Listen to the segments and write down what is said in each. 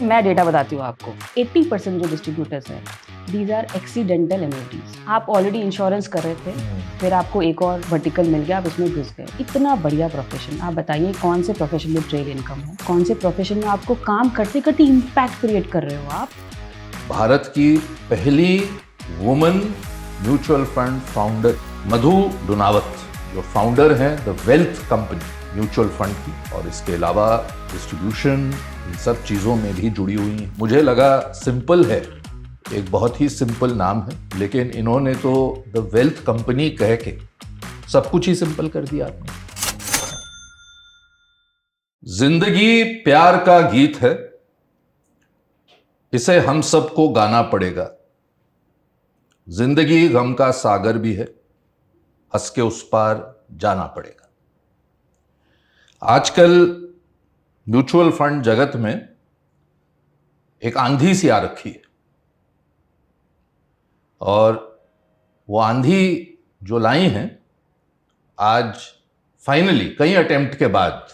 मैं डेटा बताती हूँ आपको। 80% जो डिस्ट्रीब्यूटर्स हैं, दीज आर एक्सीडेंटल एन्युइटीज। आप ऑलरेडी इंश्योरेंस कर रहे थे, फिर आपको एक और वर्टिकल मिल गया, आप उसमें घुस गए। इतना बढ़िया प्रोफेशन, आप बताइए कौन से प्रोफेशन में ट्रेड इनकम है, कौन से प्रोफेशन में आपको काम करते करते इम्पैक्ट क्रिएट कर रहे हो आप। भारत की पहली वुमन म्यूचुअल फंड फाउंडर मधु डुनावत, जो फाउंडर हैं the wealth company mutual fund की, और इसके अलावा डिस्ट्रीब्यूशन, इन सब चीज़ों में भी जुड़ी हुई हैं। मुझे लगा सिंपल है, एक बहुत ही सिंपल नाम है, लेकिन इन्होंने तो द वेल्थ कंपनी कह के सब कुछ ही सिंपल कर दिया आपने। जिंदगी प्यार का गीत है, इसे हम सबको गाना पड़ेगा। जिंदगी गम का सागर भी है, हंस के उस पार जाना पड़ेगा। आजकल म्यूचुअल फंड जगत में एक आंधी सी आ रखी है, और वो आंधी जो लाई हैं आज फाइनली कई अटेम्प्ट के बाद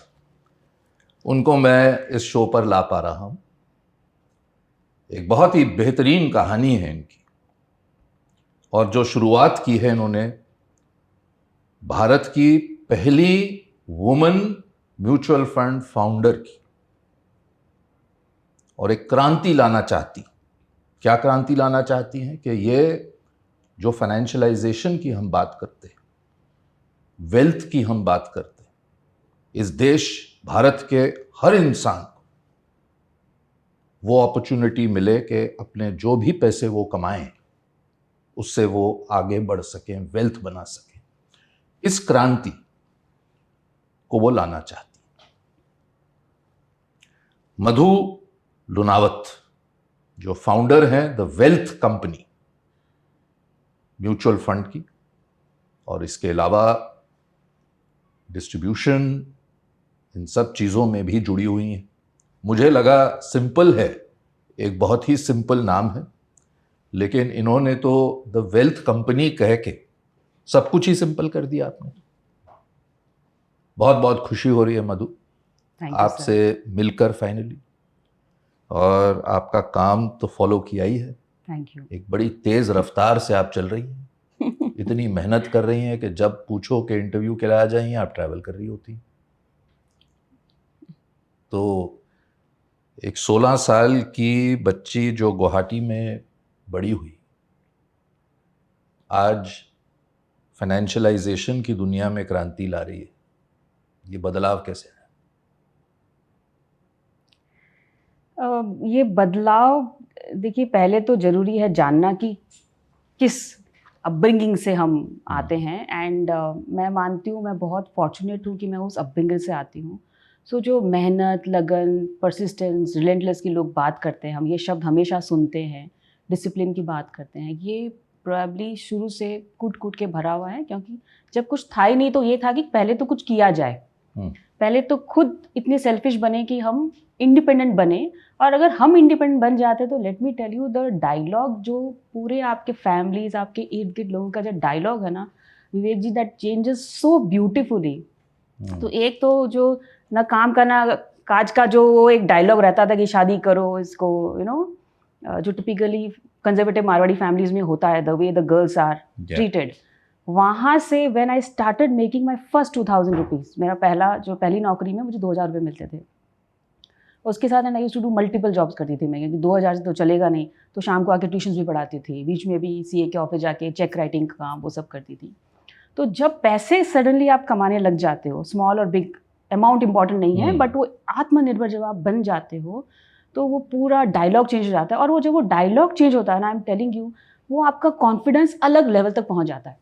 उनको मैं इस शो पर ला पा रहा हूं। एक बहुत ही बेहतरीन कहानी है इनकी, और जो शुरुआत की है इन्होंने भारत की पहली वुमन म्यूचुअल फंड फाउंडर की, और एक क्रांति लाना चाहती। क्या क्रांति लाना चाहती हैं कि ये जो फाइनेंशियलाइजेशन की हम बात करते हैं, वेल्थ की हम बात करते हैं, इस देश भारत के हर इंसान को वो अपॉर्चुनिटी मिले कि अपने जो भी पैसे वो कमाएं उससे वो आगे बढ़ सकें, वेल्थ बना सकें। इस क्रांति को वो लाना चाहती। मधु डुनावत, जो फाउंडर हैं the wealth company mutual fund की, और इसके अलावा डिस्ट्रीब्यूशन, इन सब चीज़ों में भी जुड़ी हुई हैं। मुझे लगा सिंपल है, एक बहुत ही सिंपल नाम है, लेकिन इन्होंने तो द वेल्थ कंपनी कह के सब कुछ ही सिंपल कर दिया आपने। बहुत बहुत खुशी हो रही है मधु आपसे मिलकर फाइनली, और आपका काम तो फॉलो किया ही है। Thank you. एक बड़ी तेज रफ्तार से आप चल रही हैं, इतनी मेहनत कर रही हैं कि जब पूछो कि इंटरव्यू के लिए आ जाइए आप ट्रैवल कर रही होती। तो एक 16 साल की बच्ची जो गुवाहाटी में बड़ी हुई, आज फाइनेंशियलाइजेशन की दुनिया में क्रांति ला रही है। ये बदलाव कैसे है? ये बदलाव, देखिए पहले तो ज़रूरी है जानना कि किस अपब्रिंगिंग से हम आते हैं। एंड मैं मानती हूँ, मैं बहुत फॉर्चुनेट हूँ कि मैं उस अपब्रिंगिंग से आती हूँ। सो जो मेहनत, लगन, परसिस्टेंस, रिलेंटलेस की लोग बात करते हैं, हम ये शब्द हमेशा सुनते हैं, डिसिप्लिन की बात करते हैं, ये प्रोबेबली शुरू से कूट कूट के भरा हुआ है। क्योंकि जब कुछ था ही नहीं तो ये था कि पहले तो कुछ किया जाए, पहले तो खुद इतने सेल्फिश बने कि हम इंडिपेंडेंट बने। और अगर हम इंडिपेंडेंट बन जाते तो let me tell you, the dialogue जो पूरे आपके फैमिलीज, आपके इर्द गिर्द लोगों का जो डायलॉग है ना विवेक जी, दैट चेंजेस सो ब्यूटिफुली। तो एक तो जो ना काम करना काज का जो वो एक डायलॉग रहता था कि शादी करो इसको, यू नो जो टिपिकली कंजर्वेटिव मारवाड़ी फैमिलीज में होता है, the way the girls are treated, वहाँ से when I started making my first 2000 rupees, मेरा पहली नौकरी में मुझे 2000 रुपये मिलते थे। उसके साथ I used to do multiple jobs करती थी मैं, क्योंकि 2000 से तो चलेगा नहीं, तो शाम को आके ट्यूशन्स भी पढ़ाती थी, बीच में भी सीए के ऑफिस जाके चेक राइटिंग का काम वो सब करती थी। तो जब पैसे सडनली आप कमाने लग जाते हो, स्मॉल और बिग अमाउंट इंपॉर्टेंट नहीं है, बट वो आत्मनिर्भर जब आप बन जाते हो तो वो पूरा डायलॉग चेंज हो जाता है। और वो जब वो डायलॉग चेंज होता है ना, आई एम टेलिंग यू, वो आपका कॉन्फिडेंस अलग लेवल तक पहुँच जाता है।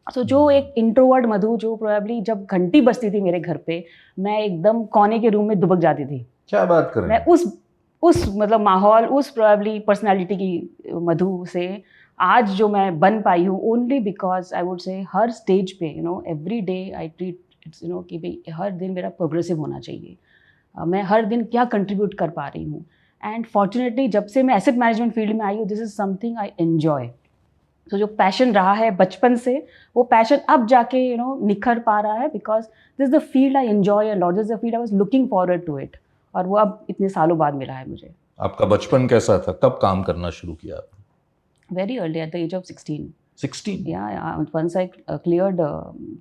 सो जो एक इंट्रोवर्ट मधु, जो प्रोबेबली जब घंटी बजती थी मेरे घर पे, मैं एकदम कोने के रूम में दुबक जाती थी। क्या बात कर रहे हैं? मैं उस मतलब माहौल, उस प्रोबेबली पर्सनालिटी की मधु से आज जो मैं बन पाई हूँ, only because I would say हर स्टेज पे, you know, every day I treat its, you know, कि भाई हर दिन मेरा प्रोग्रेसिव होना चाहिए। मैं हर दिन क्या कंट्रीब्यूट कर पा रही हूँ। एंड फॉर्चुनेटली जब से मैं एसेट मैनेजमेंट फील्ड में आई हूँ, this is something I enjoy. तो जो पैशन रहा है बचपन से, वो पैशन अब जाके, यू नो, निखर पा रहा है, because this the field I enjoy a lot, this the field I was looking forward to it, और वो अब इतने सालों बाद मिला है मुझे। आपका बचपन कैसा था, कब काम करना शुरू किया आपने? Very early at the age of 16. 16? या वंस आई क्लियर्ड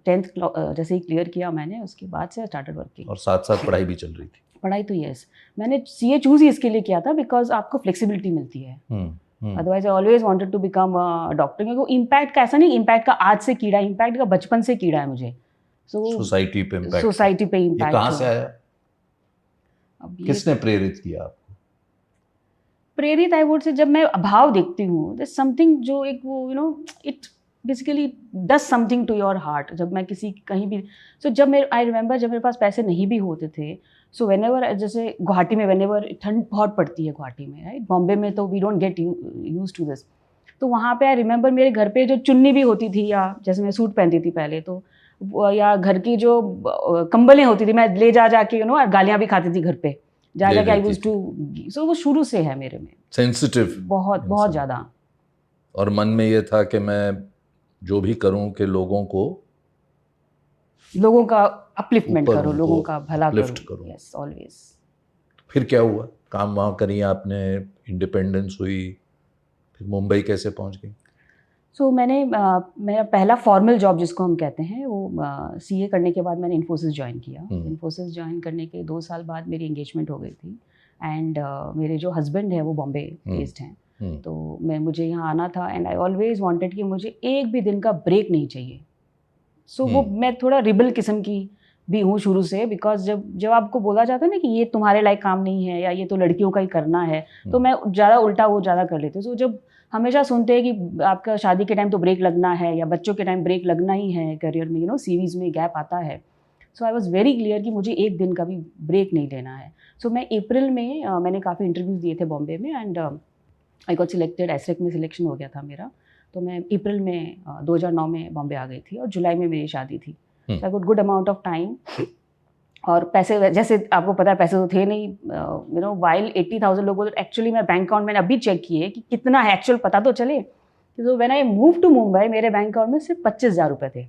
10th जैसे ही क्लियर किया मैंने, उसके बाद से स्टार्टेड वर्किंग. और साथ साथ पढ़ाई भी चल रही थी? पढ़ाई तो यस, मैंने सीए चूज ही इसके लिए किया था बिकॉज आपको फ्लेक्सिबिलिटी मिलती है. Otherwise I always wanted to become doctor, क्योंकि इम्पैक्ट का ऐसा नहीं, इम्पैक्ट का आज से कीड़ा, इम्पैक्ट का बचपन से कीड़ा है मुझे. सोसाइटी पे इम्पैक्ट, सोसाइटी पे ये इम्पैक्ट कहाँ से आया? किसने प्रेरित किया आपको? प्रेरित आई वुड से, जब मैं अभाव देखती हूँ, दैट्स समथिंग जो एक वो it basically does something to your heart. जब मैं किसी कहीं भी, सो जब मेरे आई रिमेंबर जब मेरे पास पैसे नहीं भी होते थे, सो व्हेनेवर, जैसे गुवाहाटी में व्हेनेवर ठंड बहुत पड़ती है गुवाहाटी में, राइट, बॉम्बे में तो we don't get use to this. तो वहाँ पे आई रिमेंबर मेरे घर पे जो चुन्नी भी होती थी, या जैसे मैं सूट पहनती थी पहले, तो या घर की जो कंबलें होती थी, मैं ले जा जाके गालियाँ भी खाती थी घर पे जा जाके. आई यूज्ड टू, सो वो शुरू से है मेरे में सेंसिटिव, बहुत ज़्यादा. और मन में ये था कि मैं जो भी करूं कि लोगों का अपलिफ्टमेंट करो, लोगों का भला करूं. Yes, always. फिर क्या हुआ? काम वहाँ करी आपने, इंडिपेंडेंस हुई, फिर मुंबई कैसे पहुंच गई? सो मैंने मेरा पहला फॉर्मल जॉब जिसको हम कहते हैं वो सीए करने के बाद मैंने इन्फोसिस ज्वाइन किया. इन्फोसिस ज्वाइन करने के 2 साल बाद मेरी एंगेजमेंट हो गई थी. एंड मेरे जो हस्बैंड है वो बॉम्बे बेस्ड हैं. तो मुझे यहाँ आना था, एंड आई ऑलवेज वांटेड कि मुझे एक भी दिन का ब्रेक नहीं चाहिए. सो वो मैं थोड़ा रिबल किस्म की भी हूँ शुरू से, बिकॉज जब आपको बोला जाता है ना कि ये तुम्हारे लायक काम नहीं है, या ये तो लड़कियों का ही करना है, तो मैं ज़्यादा उल्टा वो ज़्यादा कर लेती हूँ. सो जब हमेशा सुनते हैं कि आपका शादी के टाइम तो ब्रेक लगना है, या बच्चों के टाइम ब्रेक लगना ही है करियर में, सीरीज़ में गैप आता है. So I was very clear कि मुझे एक दिन का भी ब्रेक नहीं लेना है. सो मैं अप्रैल में मैंने काफ़ी इंटरव्यूज़ दिए थे बॉम्बे में, एंड आई गॉट सिलेक्टेड. एसरेक में सिलेक्शन हो गया था मेरा. तो मैं अप्रैल में 2009 में बॉम्बे आ गई थी, और जुलाई में मेरी शादी थी. So I got good amount of time. और पैसे, जैसे आपको पता है, पैसे तो थे नहीं, वाइल 80,000 लोगों, तो एक्चुअली मैं बैंक अकाउंट मैंने अभी चेक किए कि कितना है एक्चुअल, पता तो चले. तो when I move to Mumbai, मेरे बैंक अकाउंट में सिर्फ 25,000 रुपये थे.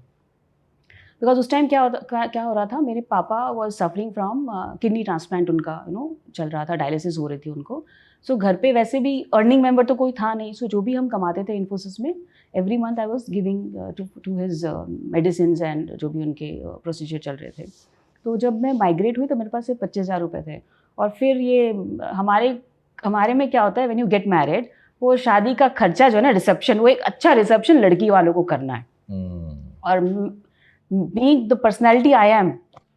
बिकॉज उस टाइम क्या हो रहा था, मेरे पापा was suffering from kidney transplant, उनका चल रहा था, डायलिसिस हो रही थी उनको. सो घर पे वैसे भी अर्निंग मेंबर तो कोई था नहीं. सो जो भी हम कमाते थे इन्फोसिस में, every month I was giving to his medicine and जो भी उनके प्रोसीजर चल रहे थे. तो जब मैं माइग्रेट हुई तो मेरे पास सिर्फ 25,000 रुपये थे. और फिर ये हमारे में क्या होता है, व्हेन यू गेट मैरिड, वो शादी का खर्चा जो है ना, रिसेप्शन, वो एक अच्छा रिसेप्शन लड़की वालों को करना है. और being the personality I am,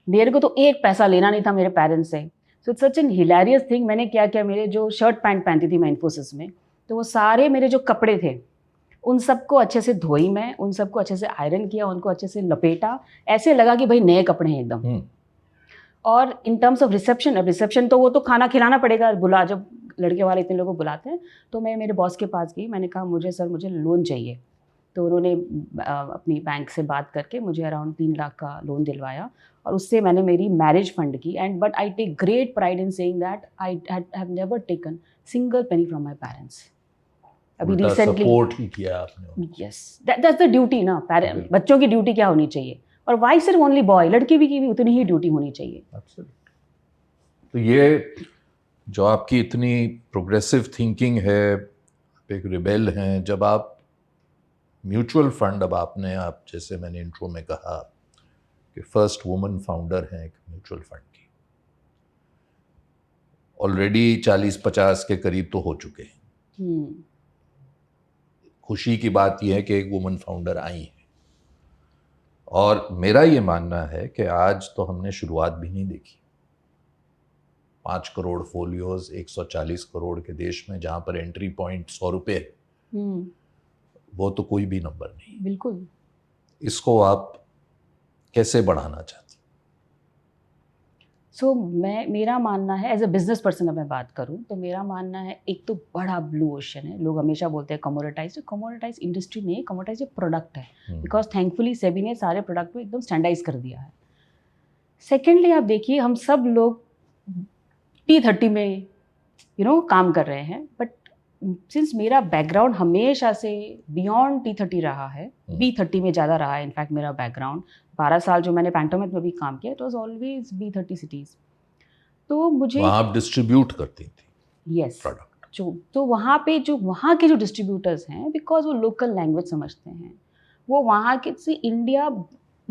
मेरे को तो एक पैसा लेना नहीं था मेरे पेरेंट्स से. So it's such an hilarious thing. मैंने क्या किया, मेरे जो शर्ट पैंट पहनती थी मैं इन्फोसिस में, तो वो सारे मेरे जो कपड़े थे उन सबको अच्छे से धोई मैं, उन सबको अच्छे से आयरन किया, उनको अच्छे से लपेटा, ऐसे लगा कि भाई नए कपड़े हैं एकदम. और इन टर्म्स ऑफ रिसेप्शन, अब रिसेप्शन तो वो तो खाना खिलाना पड़ेगा, जब लड़के वाले इतने लोगों को बुलाते हैं. तो मैं मेरे बॉस के पास गई, मैंने कहा मुझे लोन चाहिए. तो उन्होंने अपनी बैंक से बात करके मुझे अराउंड 3 लाख का लोन दिलवाया, और उससे मैंने मेरी मैरिज फंड की. And but I take great pride in saying that I have never taken single penny from my parents. अभी रिसेंटली सपोर्ट ही किया आपने. यस, दैट्स द ड्यूटी ना. बच्चों की ड्यूटी क्या होनी चाहिए, और वाई सिर्फ ओनली बॉय, लड़की की भी उतनी ही ड्यूटी होनी चाहिए. तो ये जो आपकी इतनी प्रोग्रेसिव थिंकिंग है, आप एक रिबेल हैं. जब आप म्यूचुअल फंड, अब आप जैसे मैंने इंट्रो में कहा कि फर्स्ट वुमन फाउंडर हैं एक म्यूचुअल फंड की, ऑलरेडी 40-50 के करीब तो हो चुके हैं. खुशी की बात यह है कि एक वुमन फाउंडर आई है. और मेरा ये मानना है कि आज तो हमने शुरुआत भी नहीं देखी. 5 करोड़ फोलियोज 140 करोड़ के देश में, जहां पर एंट्री पॉइंट 100 रुपये है, वो तो कोई भी नंबर नहीं. बिल्कुल. इसको आप कैसे बढ़ाना चाहती? सो मेरा मानना है, एज अ बिजनेस पर्सन अगर मैं बात करूं, तो मेरा मानना है, एक तो बड़ा ब्लू ओशन है. लोग हमेशा बोलते हैं कमोडिटाइज इंडस्ट्री नहीं, कमोडिटाइज प्रोडक्ट है. बिकॉज थैंकफुली सेबी ने सारे प्रोडक्ट को एकदम स्टैंडर्डाइज कर दिया है. सेकेंडली आप देखिए, हम सब लोग T30 में काम कर रहे हैं, बट सिंस मेरा बैकग्राउंड हमेशा से बियॉन्ड T30 रहा है, B30 में ज़्यादा रहा है. इनफैक्ट मेरा बैकग्राउंड 12 साल जो मैंने पैंटोमेट में भी काम किया, it was always B30 cities. तो मुझे आप डिस्ट्रीब्यूट करती थी? Yes product. तो वहाँ पे जो वहाँ के जो डिस्ट्रीब्यूटर्स हैं, बिकॉज वो लोकल लैंग्वेज समझते हैं, वो वहाँ के से इंडिया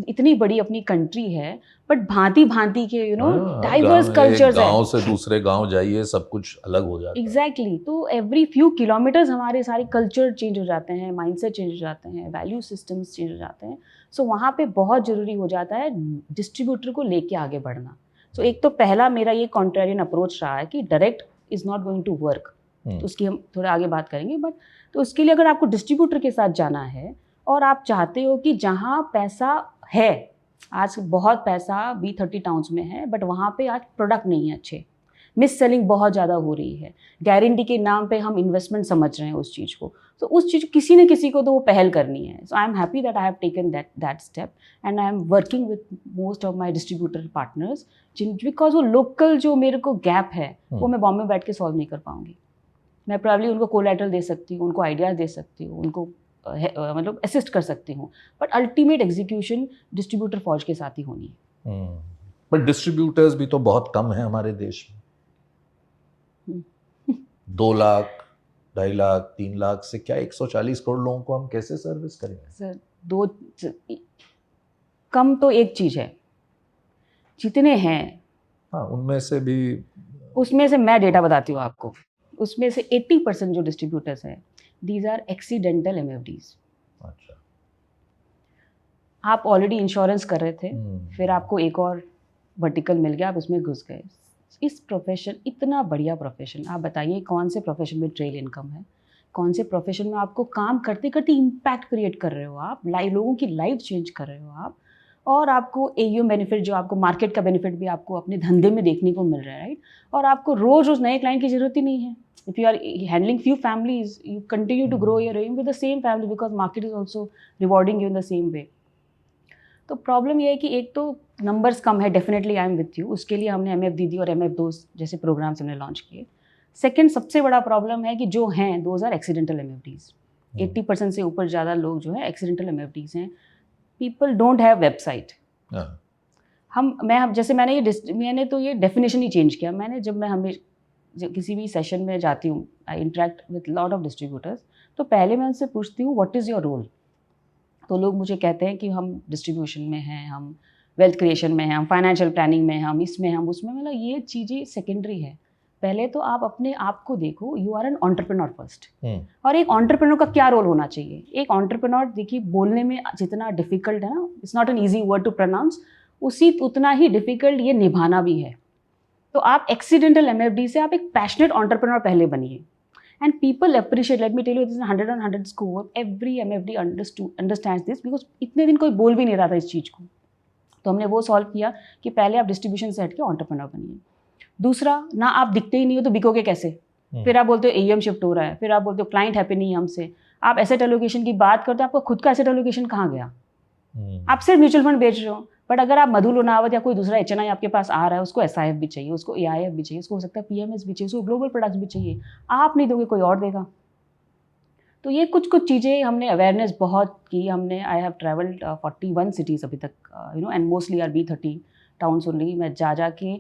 इतनी बड़ी अपनी कंट्री है, बट भांति भांति के डाइवर्स एक कल्चर्स है। गांव से दूसरे गांव जाइए, सब कुछ अलग हो जाता है। एग्जैक्टली तो एवरी फ्यू किलोमीटर्स हमारे सारे कल्चर चेंज हो जाते हैं, माइंडसेट चेंज हो जाते हैं, वैल्यू सिस्टम्स चेंज हो जाते हैं। सो वहाँ पे बहुत ज़रूरी हो जाता है डिस्ट्रीब्यूटर को लेके आगे बढ़ना। सो एक तो पहला मेरा ये कॉन्ट्रेरियन अप्रोच रहा है कि direct is not going to work, तो उसकी हम थोड़ा आगे बात करेंगे। बट तो उसके लिए अगर आपको डिस्ट्रीब्यूटर के साथ जाना है और आप चाहते हो कि जहाँ पैसा है, आज बहुत पैसा B30 टाउन्स में है, बट वहाँ पे आज प्रोडक्ट नहीं है अच्छे, मिस सेलिंग बहुत ज़्यादा हो रही है, गारंटी के नाम पे हम इन्वेस्टमेंट समझ रहे हैं उस चीज़ को, तो उस चीज़ किसी न किसी को तो वो पहल करनी है। So I am happy that I have taken that step and I am working with most of my distributor partners, because वो लोकल जो मेरे को गैप है वो मैं बॉम्बे बैठ के सॉल्व नहीं कर पाऊंगी। मैं प्रॉब्ली उनको कोलैटरल दे सकती हूँ, उनको आइडियाज़ दे सकती हूँ, उनको मतलब असिस्ट कर सकती हूँ, बट अल्टीमेट एग्जीक्यूशन डिस्ट्रीब्यूटर फौज के साथ ही होनी है। बट डिस्ट्रीब्यूटर्स भी तो बहुत कम हैं हमारे देश में। 2 लाख, 2.5 लाख, 3 लाख से क्या 140 करोड़ लोगों को हम कैसे सर्विस करेंगे? सर कम तो एक चीज़ है, जितने हैं हाँ, उनमें से भी, उसमें से मैं डेटा बताती हूँ आपको, उसमें से 80% जो डिस्ट्रीब्यूटर्स हैं, दीज आर एक्सीडेंटल MFDs। अच्छा, आप ऑलरेडी इंश्योरेंस कर रहे थे, फिर आपको एक और वर्टिकल मिल गया, आप उसमें घुस गए। इस प्रोफेशन, इतना बढ़िया प्रोफेशन, आप बताइए कौन से प्रोफेशन में ट्रेल इनकम है, कौन से प्रोफेशन में आपको काम करते करते इम्पैक्ट क्रिएट कर रहे हो आप, लोगों की लाइफ चेंज कर रहे हो आप, और आपको AUM बेनिफिट, जो आपको मार्केट का बेनिफिट भी आपको अपने धंधे में देखने को मिल रहा है, राइट? और आपको रोज रोज नए क्लाइंट की जरूरत ही नहीं है। If you are handling few families, you continue to grow your AUM with the same family because market is also rewarding you in the same way। तो प्रॉब्लम ये है कि एक तो नंबर्स कम है, definitely I am with you, उसके लिए हमने MF दीदी और MF दोस्त जैसे प्रोग्राम्स हमने लॉन्च किए। सेकंड सबसे बड़ा प्रॉब्लम है कि जो हैं दोज आर एक्सीडेंटल MFDs। 80% से ऊपर ज़्यादा लोग जो है एक्सीडेंटल MFDs हैं। People don't have website. मैंने तो ये डेफिनेशन ही चेंज किया। मैंने जब किसी भी सेशन में जाती हूँ, I interact with lot of distributors, तो पहले मैं उनसे पूछती हूँ व्हाट इज़ योर रोल। तो लोग मुझे कहते हैं कि हम डिस्ट्रीब्यूशन में हैं, हम वेल्थ क्रिएशन में हैं, हम फाइनेंशियल प्लानिंग में हैं, हम इसमें, हम उसमें। मतलब ये चीज़ें सेकेंडरी है, पहले तो आप अपने आप को देखो, you are an entrepreneur first. और एक एंटरप्रेन्योर का क्या रोल होना चाहिए? एक एंटरप्रेन्योर, देखिए, बोलने में जितना डिफिकल्ट है ना, it's not an easy word to pronounce, उतना ही डिफिकल्ट ये निभाना भी है। तो आप एक्सीडेंटल MFD से आप एक पैशनेट एंटरप्रेन्योर पहले बनिए, and people appreciate, let me tell you, this is a 100 on 100 score, every MFD understands this, because इतने दिन कोई बोल भी नहीं रहा था इस चीज़ को। तो हमने वो सॉल्व किया कि पहले आप डिस्ट्रीब्यूशन से हट के एंटरप्रेन्योर बनिए। दूसरा, ना आप दिखते ही नहीं हो तो बिकोगे कैसे? फिर आप बोलते हो AUM शिफ्ट हो रहा है, फिर आप बोलते हो क्लाइंट हैप्पी नहीं है हमसे, आप एसेट एलोकेशन की बात करते हो, आपका खुद का एसेट एलोकेशन कहाँ गया? आप सिर्फ म्यूचुअल फंड बेच रहे हो, बट अगर आप मधु लोनावत या कोई दूसरा HNI आपके पास आ रहा है, उसको SIF भी चाहिए, उसको AIF भी चाहिए, उसको हो सकता है PMS भी चाहिए, उसको ग्लोबल प्रोडक्ट्स भी चाहिए, आप नहीं दोगे कोई और देगा। तो ये कुछ चीज़ें हमने अवेयरनेस बहुत की। हमने, आई हैव ट्रैवल्ड 41 सिटीज़ अभी तक, and mostly are B30 towns only. मैं जा के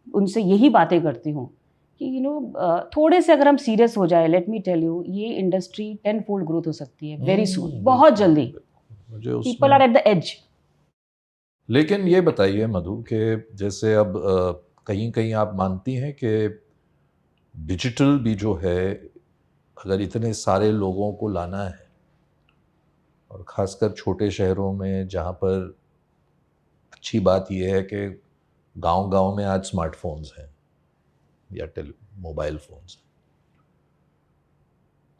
उनसे यही बातें करती हूँ कि थोड़े से अगर हम सीरियस हो जाए, लेट मी टेल यू, ये इंडस्ट्री 10-fold ग्रोथ हो सकती है वेरी सून, बहुत जल्दी। People are at the edge. लेकिन ये बताइए मधु कि जैसे अब कहीं कहीं आप मानती हैं कि डिजिटल भी जो है, अगर इतने सारे लोगों को लाना है, और ख़ासकर छोटे शहरों में जहाँ पर अच्छी बात यह है कि गांव-गांव में आज स्मार्टफोन्स हैं या मोबाइल फ़ोन्स हैं,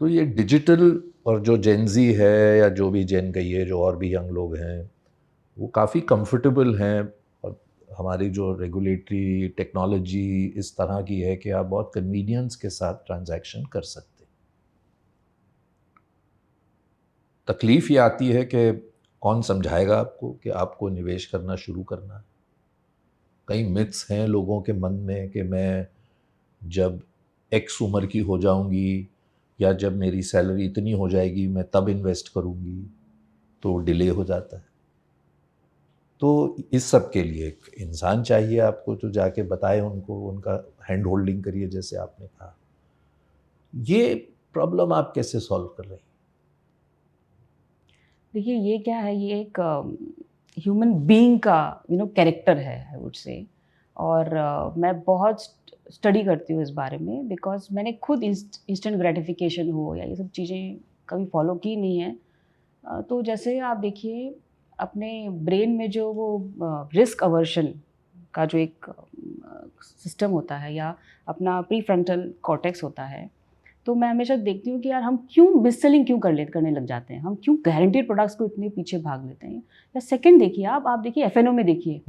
तो ये डिजिटल, और जो जेन ज़ी है या जो भी जेन कहिए, जो और भी यंग लोग हैं, वो काफ़ी कंफर्टेबल हैं, और हमारी जो रेगुलेटरी टेक्नोलॉजी इस तरह की है कि आप बहुत कन्वीनियंस के साथ ट्रांजैक्शन कर सकते हैं। तकलीफ़ ये आती है कि कौन समझाएगा आपको कि आपको निवेश करना शुरू करना है। कई मिथ्स हैं लोगों के मन में कि मैं जब एक्स उम्र की हो जाऊंगी या जब मेरी सैलरी इतनी हो जाएगी मैं तब इन्वेस्ट करूंगी, तो डिले हो जाता है। तो इस सब के लिए एक इंसान चाहिए आपको जो जाके बताए उनको, उनका हैंड होल्डिंग करिए जैसे आपने कहा। ये प्रॉब्लम आप कैसे सॉल्व कर रही हैं? देखिए ये क्या है, ये एक ह्यूमन बीइंग का कैरेक्टर है, आई वुड से। और मैं बहुत स्टडी करती हूँ इस बारे में, बिकॉज मैंने खुद इंस्टेंट ग्रेटिफिकेशन हो या ये सब चीज़ें कभी फॉलो की नहीं है। तो जैसे आप देखिए अपने ब्रेन में जो वो रिस्क अवर्शन का जो एक सिस्टम होता है, या अपना प्री फ्रंटल कॉर्टेक्स होता है, तो मैं हमेशा देखती हूँ कि यार हम क्यों मिस सेलिंग क्यों करने लग जाते हैं, हम क्यों गारंटीड प्रोडक्ट्स को इतने पीछे भाग लेते हैं। या सेकंड देखिए, आप देखिए एफएनओ में देखिए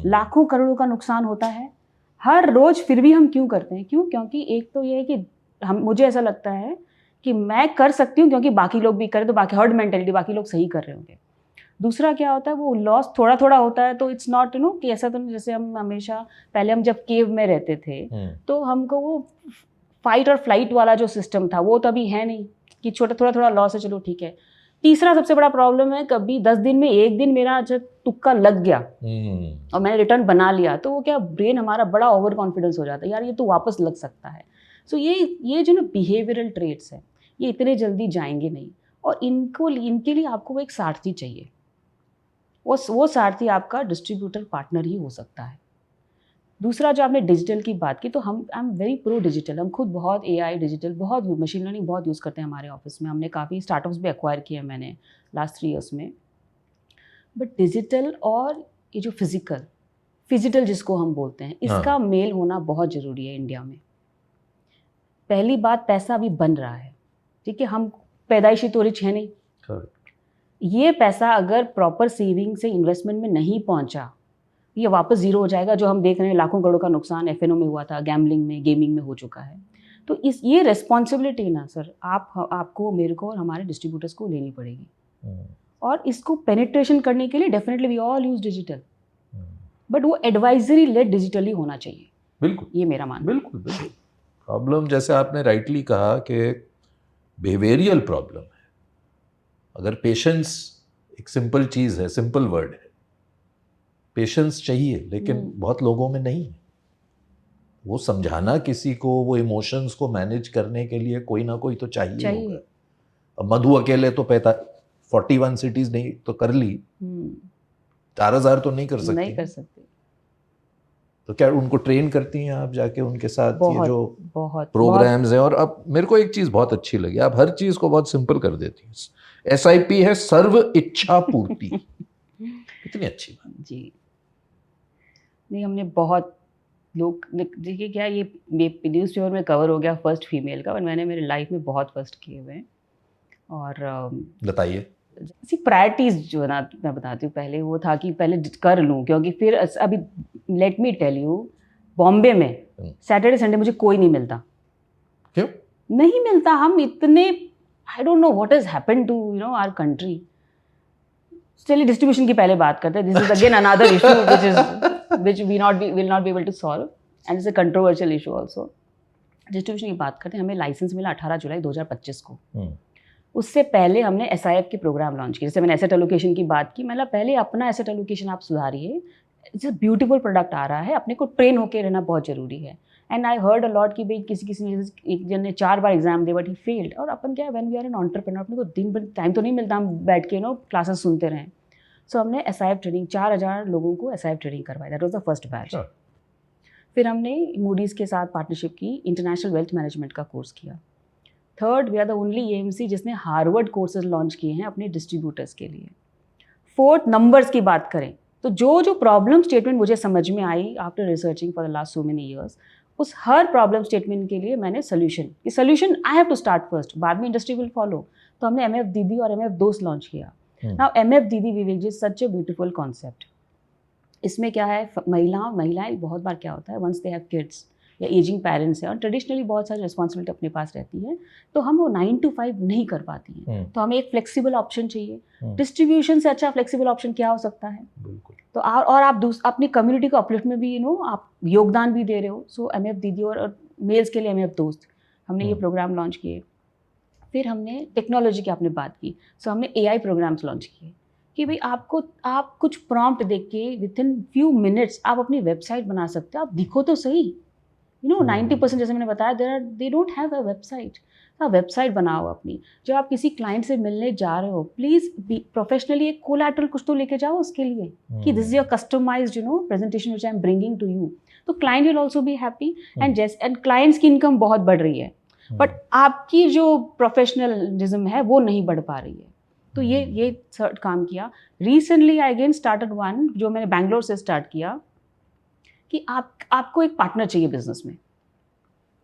लाखों करोड़ों का नुकसान होता है हर रोज, फिर भी हम क्यों करते हैं? क्यों? क्योंकि एक तो ये है कि मुझे ऐसा लगता है कि मैं कर सकती हूँ क्योंकि बाकी लोग भी करें, तो बाकी हर्ड मेंटेलिटी, बाकी लोग सही कर रहे होंगे। दूसरा क्या होता है, वो लॉस थोड़ा थोड़ा होता है, तो इट्स नॉट कि ऐसा तो नहीं, जैसे हम हमेशा पहले हम जब केव में रहते थे तो हमको वो फाइट और फ्लाइट वाला जो सिस्टम था वो तो अभी है नहीं, कि छोटा थोड़ा थोड़ा लॉस है, चलो ठीक है। तीसरा सबसे बड़ा प्रॉब्लम है, कभी 10 दिन में एक दिन मेरा जब तुक्का लग गया और मैंने रिटर्न बना लिया, तो वो क्या ब्रेन हमारा बड़ा ओवर कॉन्फिडेंस हो जाता है, यार ये तो वापस लग सकता है। सो ये जो ना बिहेवियरल ट्रेट्स हैं, ये इतने जल्दी जाएंगे नहीं, और इनके लिए आपको वो एक सारथी चाहिए। वो सारथी आपका डिस्ट्रीब्यूटर पार्टनर ही हो सकता है। दूसरा जो आपने डिजिटल की बात की, तो I am very pro digital. हम खुद बहुत एआई डिजिटल, बहुत मशीन लर्निंग बहुत यूज़ करते हैं हमारे ऑफिस में। हमने काफ़ी स्टार्टअप्स भी एक्वायर किए हैं मैंने लास्ट 3 ईयर्स में। बट डिजिटल और ये जो फिजिटल जिसको हम बोलते हैं, इसका मेल होना बहुत ज़रूरी है इंडिया में। पहली बात, पैसा अभी बन रहा है, ठीक है, हम पैदाइशी तो रिच है नहीं। ये पैसा अगर प्रॉपर सेविंग से इन्वेस्टमेंट में नहीं पहुंचा, ये वापस ज़ीरो हो जाएगा। जो हम देख रहे हैं लाखों करोड़ का नुकसान एफएनओ में हुआ था, गैम्बलिंग में, गेमिंग में हो चुका है। तो ये रेस्पॉन्सिबिलिटी ना सर, आपको, मेरे को और हमारे डिस्ट्रीब्यूटर्स को लेनी पड़ेगी। और इसको पेनिट्रेशन करने के लिए definitely we all use digital, but वो एडवाइजरी लेड डिजिटली होना चाहिए। बिल्कुल, ये मेरा मानना है। बिल्कुल बिल्कुल। प्रॉब्लम जैसे आपने राइटली कहा कि बिहेवियरियल प्रॉब्लम है। अगर पेशेंस एक सिंपल चीज़ है, सिंपल वर्ड है, पेशेंस चाहिए, लेकिन बहुत लोगों में नहीं है। वो समझाना किसी को, वो इमोशंस को मैनेज करने के लिए कोई ना कोई तो चाहिए होगा। अब मधु अकेले तो 41 सिटीज नहीं तो कर ली, 4000 तो नहीं कर सकती। तो क्या उनको ट्रेन करती हैं आप जाके उनके साथ? ये जो प्रोग्राम्स हैं, और अब मेरे को एक चीज बहुत अच्छी लगी, आप हर चीज को बहुत सिंपल कर देती हैं। SIP है सर्व इच्छा पूर्ति। कितनी अच्छी बात जी। नहीं, हमने बहुत लोग देखिए, क्या ये न्यूज़ पेपर में कवर हो गया फर्स्ट फीमेल का, और मैंने मेरे लाइफ में बहुत फर्स्ट किए हुए हैं। और बताइए। प्रायोरिटीज जो है ना, मैं बताती हूँ। पहले वो था कि पहले कर लूँ, क्योंकि फिर अभी let me tell you, Bombay में सैटरडे संडे मुझे कोई नहीं मिलता। क्यों नहीं मिलता? हम इतने, I don't know what has happened to our country. चलिए डिस्ट्रीब्यूशन की पहले बात करते हैं। This is again another issue which we will not be able to solve, and it's a controversial issue also. Distribution की बात करते हैं। हमें लाइसेंस मिला 18 जुलाई 2025 को। उससे पहले हमने SIF के प्रोग्राम लॉन्च किए। जैसे मैंने एसेट एलोकेशन की बात की, मतलब पहले अपना एसेट एलोकेशन आप सुधारिए। इट्स अ ब्यूटीफुल प्रोडक्ट आ रहा है, अपने को ट्रेन होकर रहना बहुत जरूरी है। And I heard a lot कि भाई किसी ने, एक जन ने 4 बार एग्जाम दे बट ही फेल्ड। और अपन क्या है, when we are an entrepreneur, अपने को दिन भर टाइम तो नहीं मिलता हम बैठ के क्लासेस सुनते रहें। सो हमने SIF ट्रेनिंग 4000 लोगों को SIF ट्रेनिंग करवाई। That was the first batch. फिर हमने मूडीज़ के साथ पार्टनरशिप की, इंटरनेशनल वेल्थ मैनेजमेंट का कोर्स किया। Third, we are the only AMC जिसने हार्वर्ड कोर्सेज लॉन्च किए हैं अपने डिस्ट्रीब्यूटर्स के लिए। फोर्थ, नंबर्स की बात करें तो जो प्रॉब्लम स्टेटमेंट मुझे समझ में आई after researching for the last so many years, उस हर प्रॉब्लम स्टेटमेंट के लिए मैंने solution I have to start first, बाद में इंडस्ट्री विल फॉलो। तो हमने MF दीदी और MF दोस्त लॉन्च किया। नाउ MF दीदी, विवेक जी, सच ए ब्यूटीफुल कॉन्सेप्ट। इसमें क्या है, महिलाएं बहुत बार क्या होता है, वंस दे हैव किड्स या एजिंग पेरेंट्स हैं और ट्रेडिशनली बहुत सारी रिस्पॉन्सिबिलिटी अपने पास रहती है, तो हम वो 9 to 5 नहीं कर पाती हैं। तो हमें एक फ्लेक्सिबल ऑप्शन चाहिए। डिस्ट्रीब्यूशन से अच्छा फ्लेक्सिबल ऑप्शन क्या हो सकता है? बिल्कुल। तो और आप अपनी कम्युनिटी को अपलिफ्ट में भी आप योगदान भी दे रहे हो। सो MF दीदी और मेल्स के लिए MF दोस्त, हमने ये प्रोग्राम लॉन्च किए। फिर हमने टेक्नोलॉजी की आपने बात की, सो हमने AI प्रोग्राम्स लॉन्च किए कि भाई आप कुछ प्रॉम्प्ट देख के विद इन फ्यू मिनट्स आप अपनी वेबसाइट बना सकते हो। आप दिखो तो सही, 90% जैसे मैंने बताया they don't have a website. आप वेबसाइट बनाओ अपनी। जब आप किसी क्लाइंट से मिलने जा रहे हो, प्लीज़ प्रोफेशनली एक कोलैटरल कुछ तो लेके जाओ उसके लिए कि this is your customised presentation which I am bringing to you. तो client will also be happy and clients की इनकम बहुत बढ़ रही है, बट आपकी जो प्रोफेशनलिज्म है वो नहीं बढ़ पा रही है। तो ये थर्ड काम किया। Recently I again started one, जो मैंने बैंगलोर से स्टार्ट किया, कि आपको एक पार्टनर चाहिए बिजनेस में,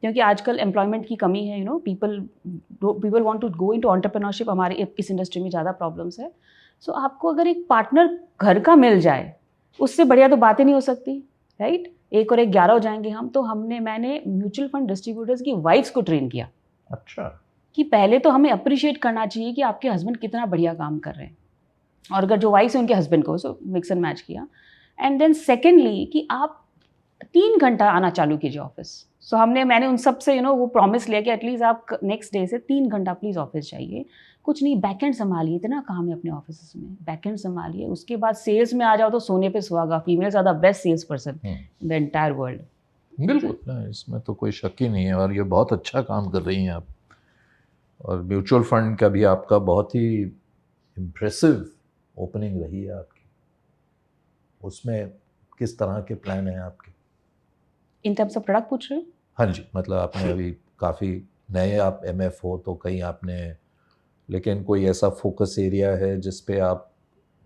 क्योंकि आजकल एम्प्लॉयमेंट की कमी है। People want to go into entrepreneurship. हमारे इस इंडस्ट्री में ज़्यादा प्रॉब्लम्स है। सो आपको अगर एक पार्टनर घर का मिल जाए, उससे बढ़िया तो बातें नहीं हो सकती, राइट? 1 और 1 11 हो जाएंगे हम। तो मैंने म्यूचुअल फंड डिस्ट्रीब्यूटर्स की वाइफ्स को ट्रेन किया। अच्छा। कि पहले तो हमें अप्रिशिएट करना चाहिए कि आपके हस्बैंड कितना बढ़िया काम कर रहे हैं, और अगर जो वाइफ्स है उनके हस्बैंड को, सो मिक्स एंड मैच किया। एंड देन सेकेंडली कि आप 3 घंटा आना चालू कीजिए ऑफिस। सो मैंने उन सब से वो प्रॉमिस लिया कि एटलीस्ट आप नेक्स्ट डे से 3 घंटा प्लीज़ ऑफिस जाइए। कुछ नहीं, बैकएंड संभालिए, इतना काम है अपने ऑफिस में, बैकएंड संभालिए। उसके बाद सेल्स में आ जाओ तो सोने पे सुहागा। Females are the best sales person in the entire world. बिल्कुल ना, इसमें तो कोई शक ही नहीं है, और ये बहुत अच्छा काम कर रही हैं आप। और म्यूचुअल फंड का भी आपका बहुत ही इम्प्रेसिव ओपनिंग रही है आपकी। उसमें किस तरह के प्लान हैं आपके? इन टर्म्स ऑफ प्रोडक्ट पूछ रहे हो? हाँ जी, मतलब आपने अभी काफ़ी नए आप एमएफ हो, तो कहीं आपने, लेकिन कोई ऐसा फोकस एरिया है जिस पे आप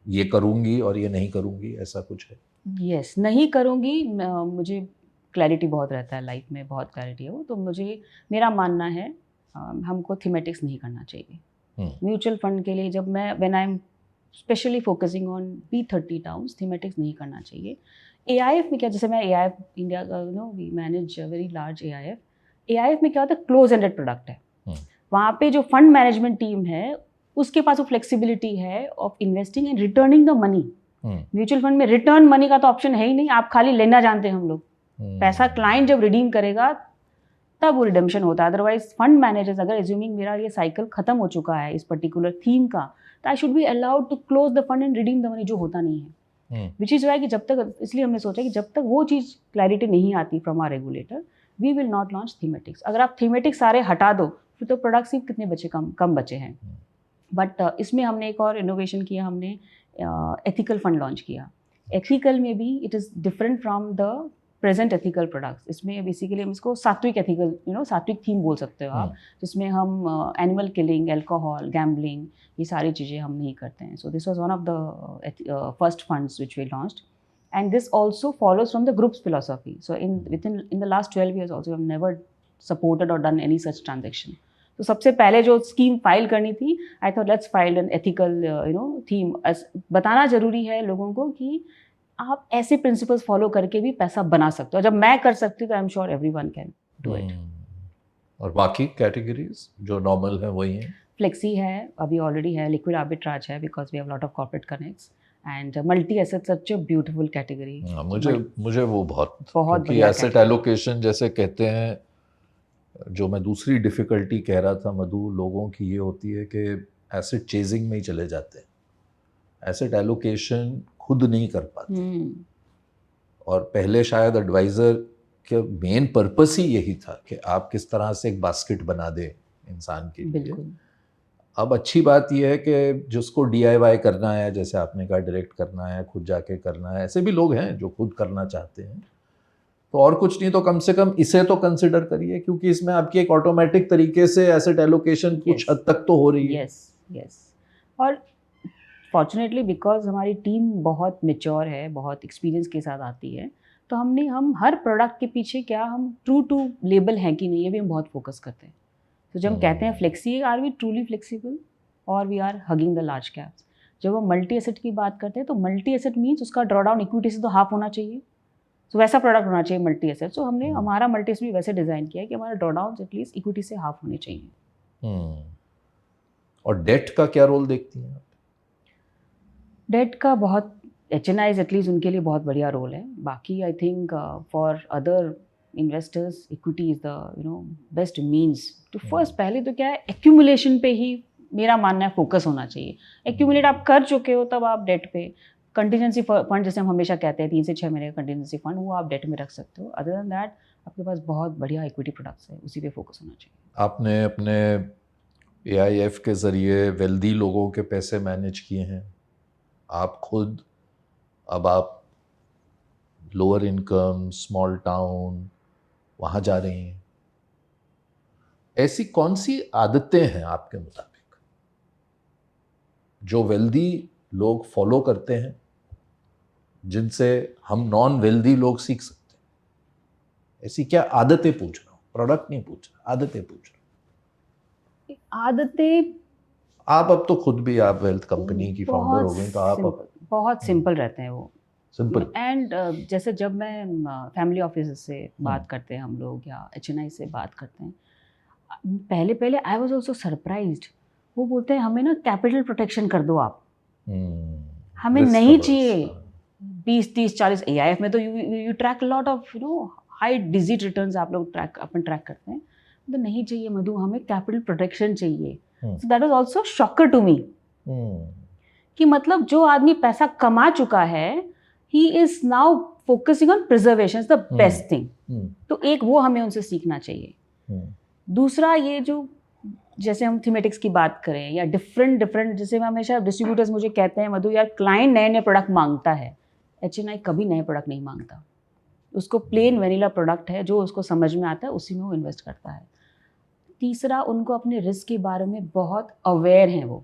ये करूँगी और ये नहीं करूँगी, ऐसा कुछ है? यस, नहीं करूँगी। मुझे क्लैरिटी बहुत रहता है लाइफ में, बहुत क्लैरिटी है वो। तो मेरा मानना है हमको थीमेटिक्स नहीं करना चाहिए म्यूचुअल फंड के लिए। जब मैं when I am specially focusing on B30 towns, thematics नहीं करना चाहिए। AIF में क्या, जैसे मैं AIF इंडिया का we manage very large AIF में क्या होता है, क्लोज एंडेड प्रोडक्ट है। वहाँ पे जो फंड मैनेजमेंट टीम है उसके पास वो फ्लेक्सिबिलिटी है of investing and returning the money. Mutual fund में रिटर्न मनी का तो ऑप्शन है ही नहीं, आप खाली लेना जानते हैं हम लोग। पैसा क्लाइंट जब रिडीम करेगा तब वो रिडेम्पशन होता है। अदरवाइज फंड मैनेजर्स, अगर एज्यूमिंग मेरा ये साइकिल खत्म हो चुका है इस पर्टिकुलर थीम का, तो I should be allowed to close the fund and redeem the money, जो होता नहीं है। विच इज़ वाई कि जब तक, इसलिए हमने सोचा कि जब तक वो चीज़ क्लैरिटी नहीं आती from our regulator, we will not launch thematics. अगर आप थीमेटिक्स सारे हटा दो फिर तो प्रोडक्ट्स ही कितने बचे, कम बचे हैं। बट इसमें हमने एक और इनोवेशन किया, हमने एथिकल फंड लॉन्च किया। एथिकल में भी it is different from the present ethical products. इसमें बेसिकली हम इसको सात्विक एथिकल सात्विक थीम बोल सकते हो आप, जिसमें हम एनिमल किलिंग, अल्कोहल, गैम्बलिंग, ये सारी चीज़ें हम नहीं करते हैं। So this was one of the first funds which we launched, and this also follows from the group's philosophy. So in the last 12 years also have never supported और done any such transaction. तो सबसे पहले जो scheme file करनी थी, I thought let's file an ethical theme. बताना जरूरी है लोगों को कि आप ऐसे प्रिंसिपल्स फॉलो करके भी पैसा बना सकते हो। जब मैं कर सकती हूँ तो I am sure everyone can do it. और बाकी कैटेगरीज जो नॉर्मल है वही हैं? फ्लेक्सी है, अभी ऑलरेडी है। लिक्विड आर्बिट्राज है, because we have lot of corporate connects, and multi asset, such a beautiful category. मुझे वो बहुत बढ़िया एसेट एलोकेशन जैसे कहते हैं, जो मैं दूसरी डिफ़िकल्टी कह रहा था मधु, लोगों की ये होती है कि एसेट चेजिंग में ही चले जाते हैं, एसेट एलोकेशन खुद नहीं कर पाते। और पहले शायद एडवाइज़र के मेन पर्पस ही यही था कि आप किस तरह से एक बास्केट बना दे इंसान के लिए। अब अच्छी बात यह है कि जिसको DIY करना है, जैसे आपने कहा डायरेक्ट करना है, खुद जाके करना है, ऐसे भी लोग हैं जो खुद करना चाहते हैं, तो और कुछ नहीं तो कम से कम इसे तो कंसिडर करिए, क्योंकि इसमें आपकी एक ऑटोमेटिक तरीके से एसेट एलोकेशन कुछ हद तक तो हो रही है। यस। और फॉर्चुनेटली बिकॉज हमारी टीम बहुत मेच्योर है, बहुत एक्सपीरियंस के साथ आती है, तो हम हर प्रोडक्ट के पीछे क्या हम ट्रू टू लेबल हैं कि नहीं, ये भी हम बहुत फोकस करते हैं। तो जब हम कहते हैं flexi, are we truly flexible और we are hugging the large caps. जब हम मल्टी एसेट की बात करते हैं तो मल्टी एसेट मीन्स उसका ड्रॉडाउन इक्विटी से तो हाफ होना चाहिए। तो वैसा प्रोडक्ट होना चाहिए मल्टी एसेट। सो हमने हमारा मल्टी एसेट भी वैसे डिज़ाइन किया है कि हमारा ड्रॉडाउन एटलीस्ट इक्विटी से हाफ होने चाहिए। और डेट का क्या रोल देखती हैं आप? डेट का बहुत, HNIs एटलीस्ट उनके लिए बहुत बढ़िया रोल है। बाकी I think for other investors equity is the best means to first. पहले तो क्या है, एक्यूमुलेशन पे ही मेरा मानना है फोकस होना चाहिए। एक्यूमुलेट आप कर चुके हो तब आप डेट पे, कंटीजेंसी फंड जैसे हम हमेशा कहते हैं 3 से 6 महीने का कंटीजेंसी फंड, वो आप डेट में रख सकते हो। अदर देन दैट आपके पास बहुत बढ़िया इक्विटी प्रोडक्ट्स है, उसी पे फोकस होना चाहिए। आपने अपने AIF के ज़रिए वेल्दी लोगों के पैसे मैनेज किए हैं, आप खुद अब आप लोअर इनकम स्मॉल टाउन वहाँ जा रही हैं। ऐसी कौन सी आदतें हैं आपके मुताबिक जो वेल्दी लोग फॉलो करते हैं, जिनसे हम नॉन वेल्दी लोग सीख सकते हैं? ऐसी क्या आदतें पूछ रहा हूँ, प्रोडक्ट नहीं पूछ रहा, आदतें पूछ रहा हूँ। आदतें आप अब तो खुद भी आप वेल्थ कंपनी की फाउंडर हो गई, तो आप अब बहुत सिंपल रहते हैं वो। सिंपल। एंड जैसे जब मैं फैमिली ऑफिस से बात करते हैं हम लोग या HNI से बात करते हैं, पहले पहले आई वाज आल्सो सरप्राइज्ड। वो बोलते हैं हमें ना कैपिटल प्रोटेक्शन कर दो आप, हमें Risk नहीं averse, चाहिए हाँ। 20 30 40। AIF में तो you track lot of high digit returns आप लोग अपन ट्रैक करते हैं, तो नहीं चाहिए मधु, हमें कैपिटल प्रोटेक्शन चाहिए। So that was also shocker to me कि मतलब जो आदमी पैसा कमा चुका है, he is now focusing on preservation, the best thing. तो एक वो हमें उनसे सीखना चाहिए। दूसरा, ये जो जैसे हम थीमेटिक्स की बात करें या डिफरेंट जैसे मैं हमेशा डिस्ट्रीब्यूटर्स मुझे कहते हैं मधु यार क्लाइंट नए नए प्रोडक्ट मांगता है, HNI कभी नए प्रोडक्ट नहीं मांगता। उसको प्लेन वेनिला प्रोडक्ट है जो उसको समझ में आता है, उसी में वो इन्वेस्ट करता है। तीसरा, उनको अपने रिस्क के बारे में बहुत अवेयर हैं वो।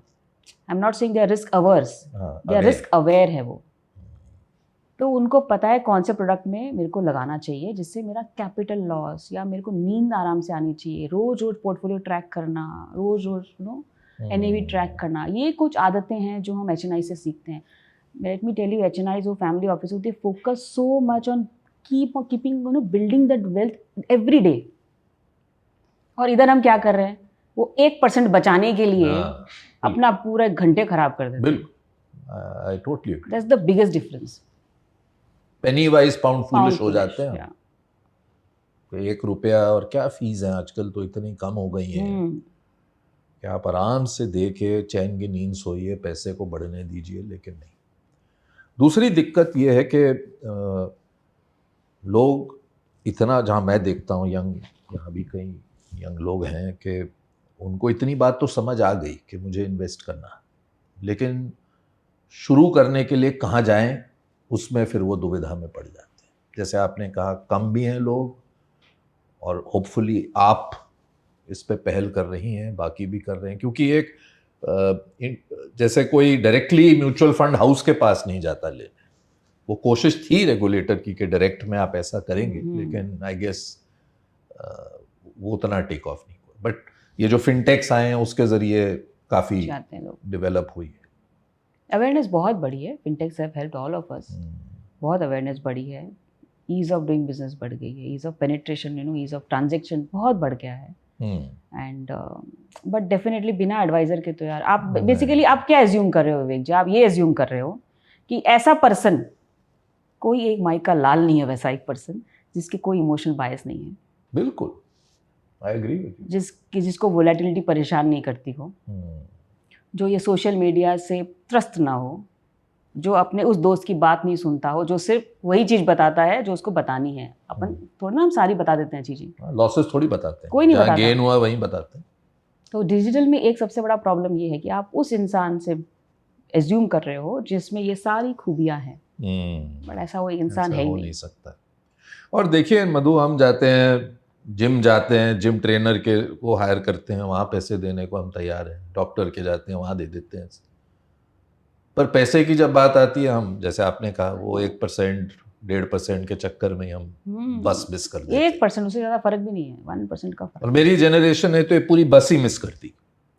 I am not saying they are risk averse, they are risk aware है वो। तो उनको पता है कौन से प्रोडक्ट में मेरे को लगाना चाहिए जिससे मेरा कैपिटल लॉस या मेरे को नींद आराम से आनी चाहिए। रोज रोज पोर्टफोलियो ट्रैक करना, रोज रोज NAV ट्रैक करना, ये कुछ आदतें हैं जो हम HNI से सीखते हैं। Let me tell you, HNI जो family office they focus so much on keeping building that wealth every day. और इधर हम क्या कर रहे हैं, वो 1% बचाने के लिए अपना पूरा घंटे खराब कर देते हैं। बिल्कुल, I totally agree. That's the biggest difference. Penny wise pound foolish हो जाते हैं। yeah. तो ₹1 और क्या फीस है आजकल तो इतनी कम हो गई है कि आप आराम से दे के चैन की नींद सोइए, पैसे को बढ़ने दीजिए, लेकिन नहीं। दूसरी दिक्कत ये है कि लोग इतना, जहाँ मैं देखता हूँ यंग, यहाँ भी कई यंग लोग हैं कि उनको इतनी बात तो समझ आ गई कि मुझे इन्वेस्ट करना है, लेकिन शुरू करने के लिए कहाँ जाएं, उसमें फिर वो दुविधा में पड़ जाते हैं। जैसे आपने कहा, कम भी हैं लोग, और होपफुली आप इस पे पहल कर रही हैं, बाकी भी कर रहे हैं, क्योंकि एक जैसे कोई डायरेक्टली म्यूचुअल फंड हाउस के पास नहीं जाता लेने। वो कोशिश थी रेगुलेटर की कि डायरेक्ट में आप ऐसा करेंगे, लेकिन आई गेस वो उतना टेक ऑफ नहीं हुआ। बट ये जो फिनटेक्स आए हैं उसके ज़रिए काफ़ी डेवलप हुई है। अवेयरनेस बहुत बड़ी है। फिनटेक्स have helped all of us. बहुत अवेयरनेस बढ़ी है, ईज ऑफ डूइंग बिजनेस बढ़ गई है, ease of penetration, ease of transaction बहुत बढ़ गया है। एंड बट डेफिनेटली बिना एडवाइजर के तो यार आप बेसिकली आप क्या एज्यूम कर रहे हो विवेक जी? आप ये एज्यूम कर रहे हो कि ऐसा पर्सन, कोई एक माइक का लाल नहीं है वैसा एक पर्सन जिसके कोई इमोशनल बायस नहीं है। बिल्कुल, आई एग्री विद यू। जिसको वोलेटिलिटी परेशान नहीं करती हो, जो ये सोशल मीडिया से त्रस्त ना हो, जो अपने उस दोस्त की बात नहीं सुनता हो, जो सिर्फ वही चीज़ बताता है जो उसको बतानी है। अपन थोड़ा ना हम सारी बता देते हैं चीज़ें, लॉसेस थोड़ी बताते हैं, कोई नहीं बताता, गेन हुआ वही बताते हैं। तो डिजिटल में एक सबसे बड़ा प्रॉब्लम ये है कि आप उस इंसान से एज्यूम कर रहे हो जिसमें ये सारी खूबियाँ हैं, बट ऐसा वो इंसान है ही नहीं सकता। और देखिए मधु, हम जाते हैं जिम, जिम ट्रेनर के वो हायर करते हैं, वहाँ पैसे देने को हम तैयार हैं। डॉक्टर के जाते हैं, वहाँ दे देते हैं। पर पैसे की जब बात आती है, हम जैसे आपने कहा, वो 1% 1.5% के चक्कर में हम बस मिस कर देते हैं। 1% उससे ज़्यादा फर्क भी नहीं है, 1% का फर्क। और मेरी जनरेशन है तो ये पूरी बस ही मिस करती।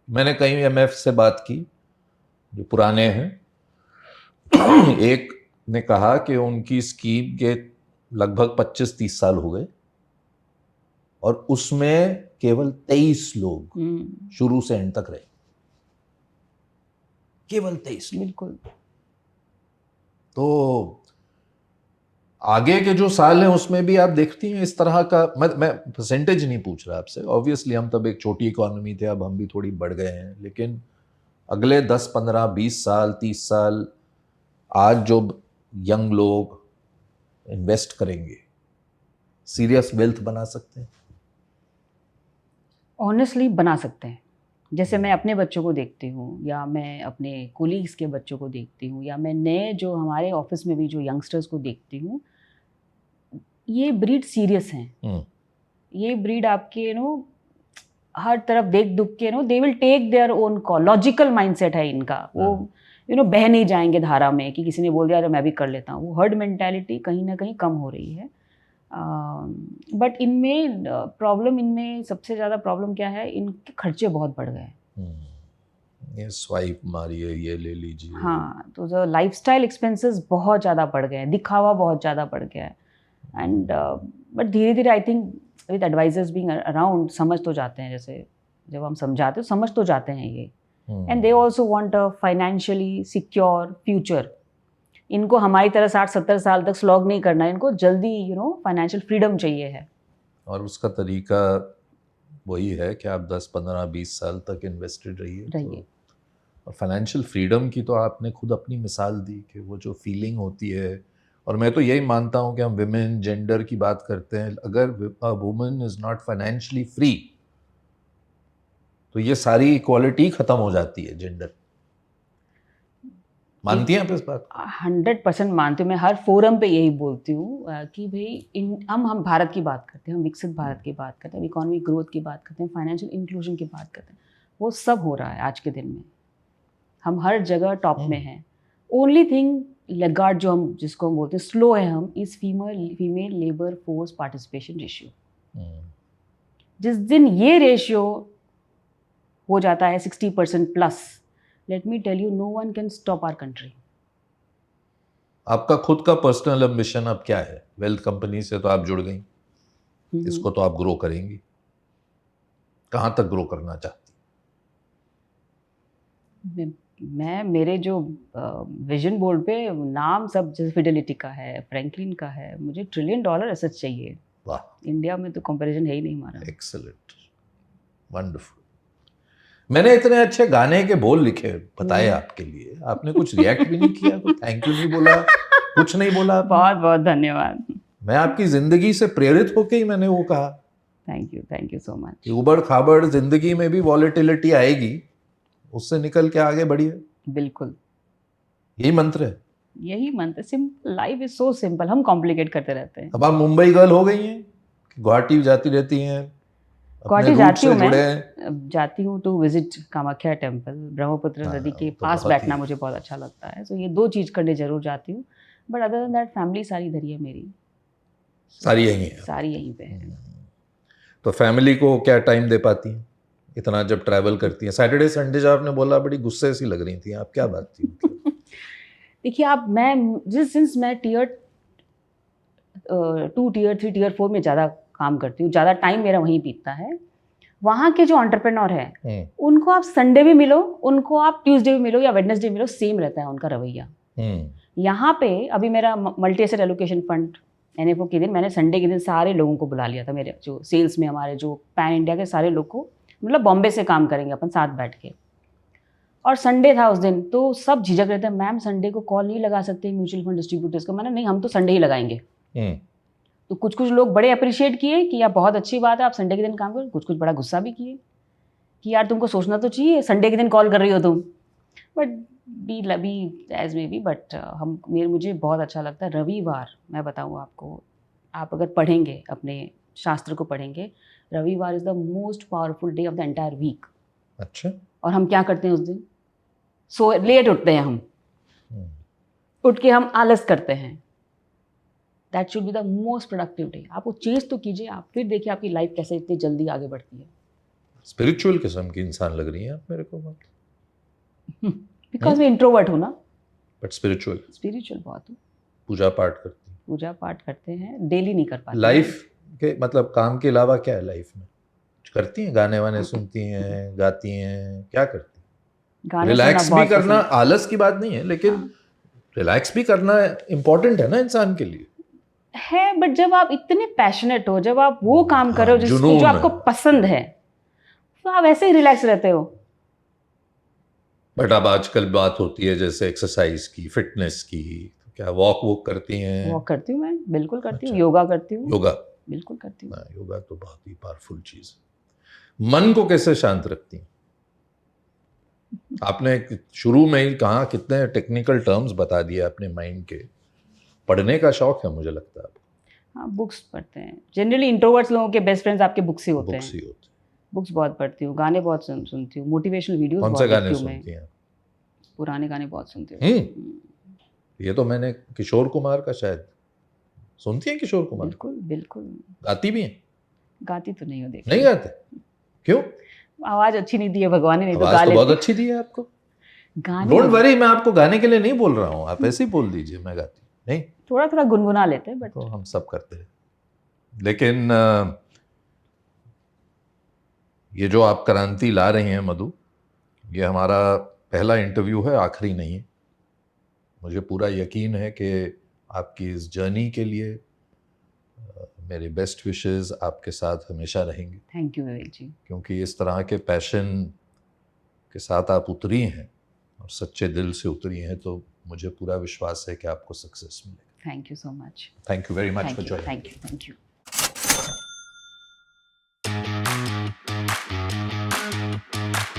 मैंने कई MF से बात की जो पुराने हैं, एक ने कहा कि उनकी स्कीम के लगभग 25-30 साल हो गए और उसमें केवल 23 लोग शुरू से एंड तक रहे, केवल 23। बिल्कुल। तो आगे के जो साल हैं उसमें भी आप देखती हैं इस तरह का, मैं परसेंटेज नहीं पूछ रहा आपसे, ऑब्वियसली हम तब एक छोटी इकोनॉमी थे, अब हम भी थोड़ी बढ़ गए हैं, लेकिन अगले 10, 15, 20 साल, 30 साल आज जो यंग लोग इन्वेस्ट करेंगे, सीरियस वेल्थ बना सकते हैं? ऑनेस्टली बना सकते हैं। जैसे मैं अपने बच्चों को देखती हूँ, या मैं अपने कोलीग्स के बच्चों को देखती हूँ, या मैं नए जो हमारे ऑफिस में भी जो यंगस्टर्स को देखती हूँ, ये ब्रीड सीरियस हैं। ये ब्रीड आपके हर तरफ देख दुख के they will take their own call. Logical mindset है इनका। वो बह नहीं जाएंगे धारा में कि किसी ने बोल दिया तो मैं भी कर लेता हूँ। वो हर्ड मेंटालिटी कहीं ना कहीं कम हो रही है। बट इनमें प्रॉब्लम, इनमें सबसे ज़्यादा प्रॉब्लम क्या है, इनके खर्चे बहुत बढ़ गए हैं। ये स्वाइप मारिए, ये ले लीजिए। हाँ, तो जो लाइफस्टाइल एक्सपेंसेस बहुत ज़्यादा बढ़ गए हैं, दिखावा बहुत ज़्यादा बढ़ गया है। एंड बट धीरे धीरे I think with advisors being around समझ तो जाते हैं। जैसे जब हम समझाते हो समझ तो जाते हैं ये। And they also want a financially secure future. इनको हमारी तरह 60-70 साल तक स्लॉग नहीं करना है, इनको जल्दी फाइनेंशियल फ्रीडम चाहिए है। और उसका तरीका वही है कि आप 10-15-20 साल तक इन्वेस्टेड रहिए। तो और फाइनेंशियल फ्रीडम की तो आपने खुद अपनी मिसाल दी कि वो जो फीलिंग होती है। और मैं तो यही मानता हूँ कि हम विमेन जेंडर की बात करते हैं, अगर a woman is not financially free तो ये सारी इक्वालिटी खत्म हो जाती है जेंडर। मानती हैं आप इस बात? 100% मानती हूँ। मैं हर फोरम पे यही बोलती हूँ कि भाई हम भारत की बात करते हैं, हम विकसित भारत की बात करते हैं, इकोनॉमिक ग्रोथ की बात करते हैं, फाइनेंशियल इंक्लूजन की बात करते हैं। वो सब हो रहा है आज के दिन में। हम हर जगह टॉप में हैं। ओनली थिंग लैगार्ड जो हम जिसको हम बोलते हैं स्लो है हम, इस female labour force participation ratio. जिस दिन ये रेशियो हो जाता है 60% plus, let me tell you, no one can stop our country. आपका खुद का पर्सनल एम्बिशन अब क्या है? वेल्थ कंपनी से तो आप जुड़ गई, इसको तो आप ग्रो करेंगी। कहाँ तक ग्रो करना चाहती? मैं मेरे जो विजन बोर्ड पे नाम सब जैसे फिडेलिटी का है, फ्रैंकलिन का है। मुझे $1 ट्रिलियन एसेट चाहिए। वाह, इंडिया में तो कंपैरिजन है ही नहीं हमारा। Excellent, wonderful. मैंने इतने अच्छे गाने के बोल लिखे बताए आपके लिए, आपने कुछ रिएक्ट भी नहीं किया, कुछ थैंक यू नहीं बोला, कुछ नहीं बोला। बहुत बहुत धन्यवाद। मैं आपकी जिंदगी से प्रेरित होके ही मैंने वो कहा। Thank you so much. उबड़ खाबड़ जिंदगी में भी वॉलेटिलिटी आएगी, उससे निकल के आगे बढ़िए। बिल्कुल, यही मंत्र है। यही मंत्र। Simple, life is so simple. हम कॉम्प्लिकेट करते रहते हैं। अब आप मुंबई गर्ल हो गई हैं, गुवाहाटी जाती रहती हैं, गुवाहाटी जाती हूँ मैं, जाती हूँ to visit Kamakhya temple. Brahmaputra नदी के तो पास बहुत बैठना ही- मुझे बहुत अच्छा लगता है। सो ये 2 चीज़ करने जरूर जाती हूँ। But other than that family सारी इधर ही है मेरी। सारी यही है। सारी यहीं पे है। तो फैमिली को क्या टाइम दे पाती हैं इतना जब ट्रैवल करती हैं? सैटरडे संडे जब आपने बोला बड़ी गुस्से सी लग रही थी आप, क्या बात थी? देखिए आप, मैं सिंस मैं टियर 2, टियर 3, टियर 4 में ज़्यादा काम करती हूँ, ज़्यादा टाइम मेरा वहीं बीतता है। वहाँ के जो एंटरप्रेन्योर हैं, उनको आप संडे भी मिलो, उनको आप ट्यूसडे भी मिलो या वेडनेसडे मिलो, सेम रहता है उनका रवैया। यहाँ पे अभी मेरा multi asset allocation fund NFO के दिन मैंने संडे के दिन सारे लोगों को बुला लिया था। मेरे जो सेल्स में हमारे जो पैन इंडिया के सारे लोग को, मतलब बॉम्बे से काम करेंगे अपन साथ बैठ के। और संडे था उस दिन, तो सब झिझक रहे थे, मैम संडे को कॉल नहीं लगा सकते म्यूचुअल फंड डिस्ट्रीब्यूटर्स को। मैंने नहीं, हम तो संडे ही लगाएंगे। तो कुछ लोग बड़े अप्रिशिएट किए कि यार बहुत अच्छी बात है आप संडे के दिन काम करो। कुछ बड़ा गुस्सा भी किए कि यार तुमको सोचना तो चाहिए, संडे के दिन कॉल कर रही हो तुम। But be as may be, but मुझे बहुत अच्छा लगता है रविवार। मैं बताऊँ आपको, आप अगर पढ़ेंगे, अपने शास्त्र को पढ़ेंगे, रविवार is the most powerful day of the entire week. अच्छा। और हम क्या करते हैं उस दिन? लेट उठते हैं हम, उठ के हम आलस करते हैं। That should be the most productive day. आप वो चेंज तो कीजिए, आप फिर देखिए आपकी लाइफ कैसे इतनी जल्दी आगे बढ़ती है। स्पिरिचुअल किस्म की इंसान लग रही हैं आप मेरे को। बिकॉज मैं इंट्रोवर्ट हूँ ना। बट स्पिरिचुअल बहुत हूँ। पूजा पाठ करते हैं, डेली नहीं कर पाते। लाइफ के मतलब काम के अलावा क्या है लाइफ में? करती हैं गाने वाने सुनती हैं, गाती हैं, क्या करती हैं? गाने रिलैक्स सुनना भी बहुत करना पसंद आलस की बात नहीं है, लेकिन रिलैक्स भी करना इम्पोर्टेंट है ना इंसान के लिए है। बट जब आप इतने पैशनेट हो, जब आप वो काम कर रहे हो जुनून जो आपको है। पसंद है, तो आप ऐसे ही रिलैक्स रहते हो। बट अब आजकल बात होती है जैसे एक्सरसाइज की, फिटनेस की, तो क्या वॉक करती हैं? वॉक करती हूँ मैं, बिल्कुल करती हूँ। अच्छा। योगा करती हूँ। योगा बिल्कुल करती हूँ। ना, योगा तो बहुत ही पावरफुल चीज है। मन को कैसे शांत रखती हैं? आपने शुरू में ही कहा, कितने टेक्निकल टर्म्स बता दिए अपने माइंड के। पढ़ने का शौक है मुझे लगता है आपको। हाँ, बुक्स पढ़ते हैं। जनरली इंट्रोवर्ट्स लोगों के बेस्ट फ्रेंड्स आपके बुक्स ही होते बुक्स ही हैं। होते हैं। बुक्स बहुत पढ़ती हूँ, गाने बहुत सुनती हूँ, मोटिवेशनल वीडियोस कौन बहुत से गाने देखती हूँ मैं। सुनती हैं? पुराने गाने बहुत सुनती हूँ। ये तो मैंने किशोर कुमार का शायद सुनती हैं। किशोर कुमार बिल्कुल बिल्कुल। गाती भी हैं? गाती तो नहीं हो, देखती नहीं गाते? क्यों? आवाज अच्छी नहीं दी है भगवान ने, नहीं तो गा आवाज तो बहुत लेती। अच्छी दी है आपको। गाने डोंट नहीं। वरी, मैं आपको गाने के लिए नहीं बोल रहा हूँ, आप ऐसे ही बोल दीजिए मैं गाती हूँ। नहीं थोड़ा थोड़ा गुनगुना लेते हैं, बट तो हम सब करते हैं। लेकिन ये जो आप क्रांति ला रही हैं मधु, ये हमारा पहला इंटरव्यू है, आखिरी नहीं है। मुझे पूरा यकीन है कि आपकी इस जर्नी के लिए मेरे बेस्ट विशेस आपके साथ हमेशा रहेंगे, थैंक यू विवेक जी। क्योंकि इस तरह के पैशन के साथ आप उतरी हैं और सच्चे दिल से उतरी हैं, तो मुझे पूरा विश्वास है कि आपको सक्सेस मिलेगा। Thank you so much. Thank you very much thank for you, joining. Thank you.